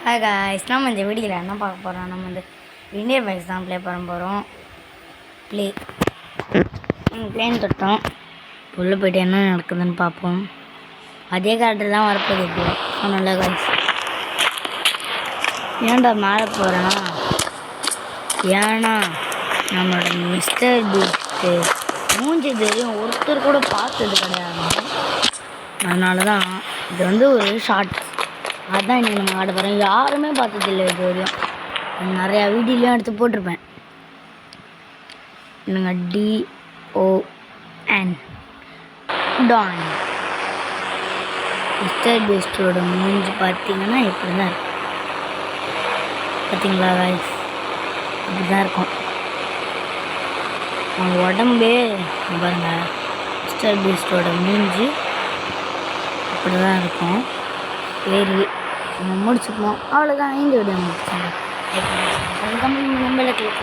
Hi guys, நம்ம இந்த வீடியோவில் என்ன பார்க்க போகிறோம்? நம்ம வந்து இந்தியன் பைக்ஸ் தான் ப்ளே பண்ண போகிறோம். பிளேன் தொட்டோம். உள்ளே போய்ட்டு என்ன நடக்குதுன்னு பார்ப்போம். அதே கேரக்டர் தான் வரப்போகுது. இப்போ சொன்னல காய்ஸ், ஏன்டா மேலே போகிறேன்னா, ஏன்னா நம்மளோட மிஸ்டர் பீஸ்ட்டு மூஞ்சி தெரியும் ஒருத்தர் கூட பார்த்தது கிடையாது. அதனால தான் இது வந்து ஒரு ஷார்ட். அதுதான் இன்றைக்கி நம்ம ஆட போகிறோம். யாருமே பார்த்ததில்லை இது வரையும். நிறையா வீடியோலையும் எடுத்து போட்டிருப்பேன். இல்லைங்க, DON டான். மிஸ்டர் பீஸ்டோட மூஞ்சி பார்த்தீங்கன்னா இப்படி தான் இருக்கும். பார்த்தீங்களா காய்ஸ்? இப்படி தான் இருக்கும் அவங்க உடம்பே. பாருங்கள், மிஸ்டர் பீஸ்டோட மூஞ்சி இப்படி தான் இருக்கும். சரி, நம்ம முடிச்சுப்போம். அவ்வளோதான், இந்த வீடியோ முடிச்சாங்க. நம்மளை கிளிக்